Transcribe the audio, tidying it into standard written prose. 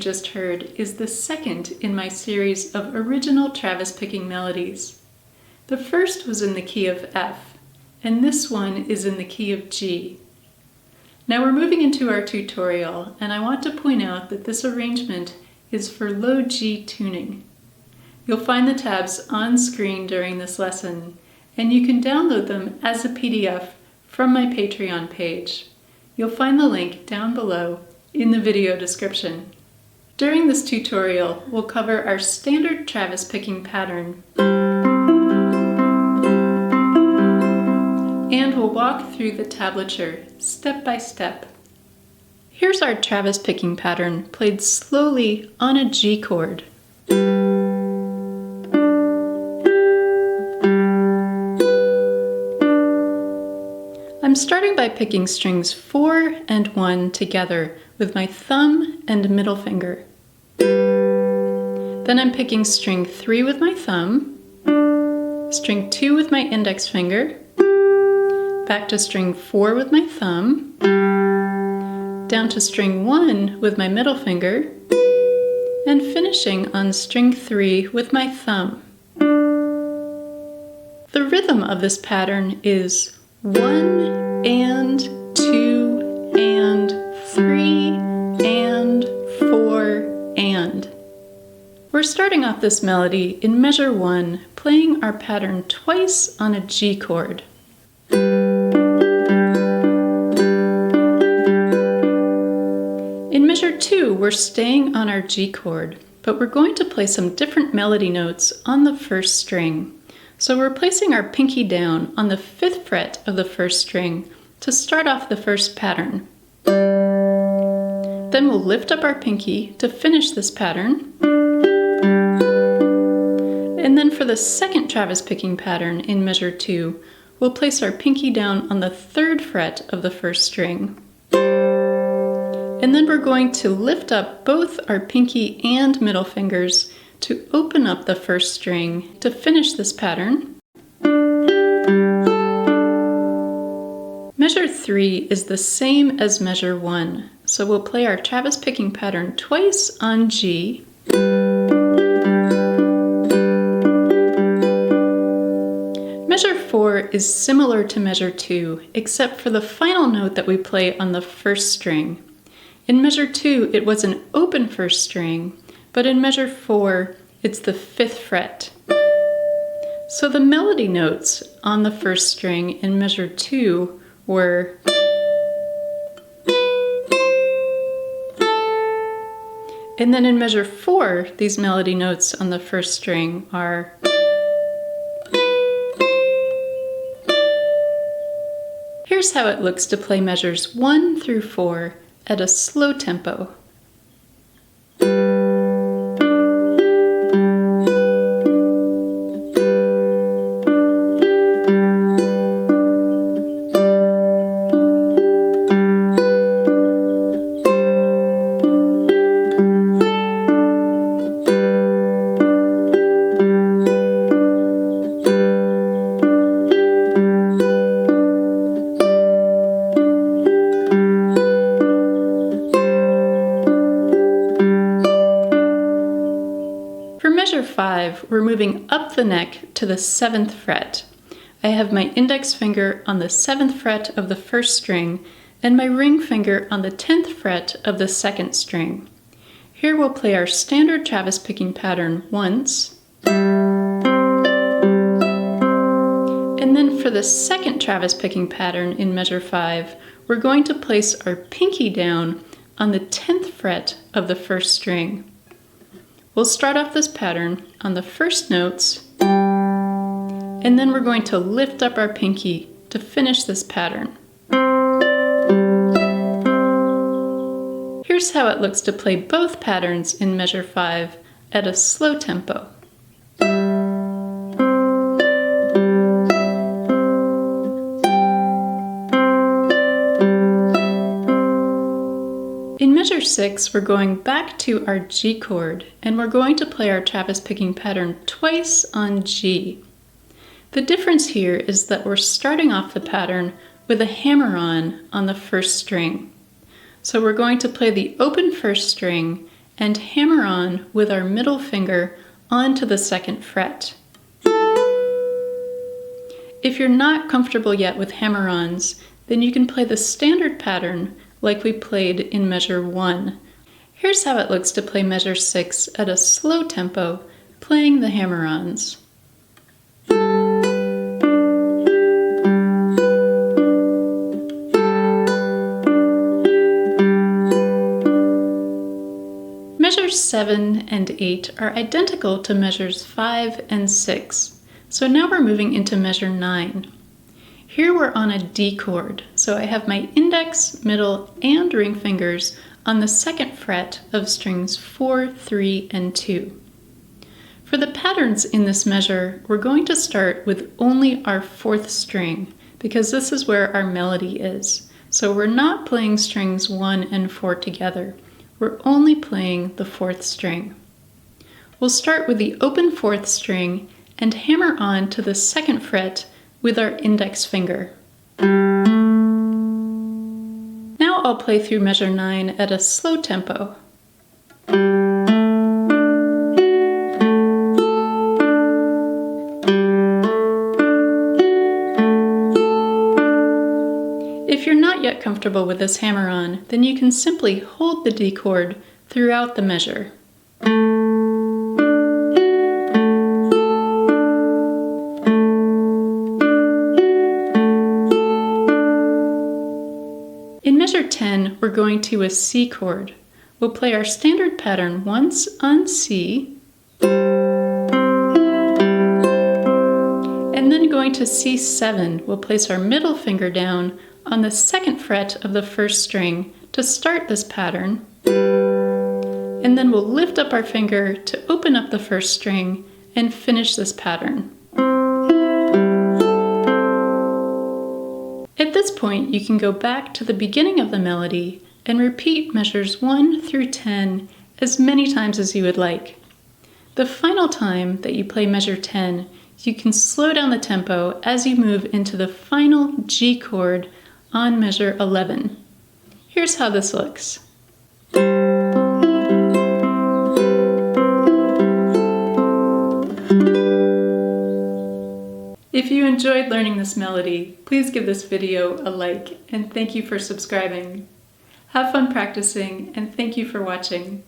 just heard is the second in my series of original Travis picking melodies. The first was in the key of F, and this one is in the key of G. Now we're moving into our tutorial, and I want to point out that this arrangement is for low G tuning. You'll find the tabs on screen during this lesson, and you can download them as a PDF from my Patreon page. You'll find the link down below in the video description. During this tutorial, we'll cover our standard Travis picking pattern, and we'll walk through the tablature step by step. Here's our Travis picking pattern played slowly on a G chord. I'm starting by picking strings 4 and 1 together with my thumb and middle finger. Then I'm picking string 3 with my thumb, string 2 with my index finger, back to string 4 with my thumb, down to string 1 with my middle finger, and finishing on string 3 with my thumb. The rhythm of this pattern is 1 and 2 and 3 and 4 and. We're starting off this melody in measure 1, playing our pattern twice on a G chord. In measure 2, we're staying on our G chord, but we're going to play some different melody notes on the first string. So we're placing our pinky down on the 5th fret of the first string to start off the first pattern. Then we'll lift up our pinky to finish this pattern. And then for the second Travis picking pattern in measure 2, we'll place our pinky down on the 3rd fret of the first string. And then we're going to lift up both our pinky and middle fingers to open up the first string to finish this pattern. Measure 3 is the same as measure 1, so we'll play our Travis picking pattern twice on G. Measure 4 is similar to measure 2, except for the final note that we play on the first string. In measure 2, it was an open first string, but in measure 4, it's the 5th fret. So the melody notes on the first string in measure 2 were and then in measure 4, these melody notes on the first string are Here's how it looks to play measures 1 through 4 at a slow tempo. Measure 5, we're moving up the neck to the 7th fret. I have my index finger on the 7th fret of the first string and my ring finger on the 10th fret of the second string. Here we'll play our standard Travis picking pattern once, and then for the second Travis picking pattern in measure 5, we're going to place our pinky down on the 10th fret of the first string. We'll start off this pattern on the first notes, and then we're going to lift up our pinky to finish this pattern. Here's how it looks to play both patterns in measure 5 at a slow tempo. In measure 6, we're going back to our G chord, and we're going to play our Travis picking pattern twice on G. The difference here is that we're starting off the pattern with a hammer-on the first string. So we're going to play the open first string and hammer on with our middle finger onto the 2nd fret. If you're not comfortable yet with hammer-ons, then you can play the standard pattern like we played in measure 1. Here's how it looks to play measure 6 at a slow tempo, playing the hammer-ons. Measures 7 and 8 are identical to measures 5 and 6, so now we're moving into measure 9. Here we're on a D chord, so I have my index, middle, and ring fingers on the 2nd fret of strings 4, 3, and 2. For the patterns in this measure, we're going to start with only our 4th string, because this is where our melody is. So we're not playing strings 1 and 4 together. We're only playing the 4th string. We'll start with the open 4th string and hammer on to the 2nd fret with our index finger. Now I'll play through measure 9 at a slow tempo. If you're not yet comfortable with this hammer-on, then you can simply hold the D chord throughout the measure. In measure 10, we're going to a C chord. We'll play our standard pattern once on C, and then going to C7, we'll place our middle finger down on the 2nd fret of the 1st string to start this pattern, and then we'll lift up our finger to open up the 1st string and finish this pattern. At this point, you can go back to the beginning of the melody and repeat measures 1 through 10 as many times as you would like. The final time that you play measure 10, you can slow down the tempo as you move into the final G chord on measure 11. Here's how this looks. If you enjoyed learning this melody, please give this video a like, and thank you for subscribing. Have fun practicing, and thank you for watching.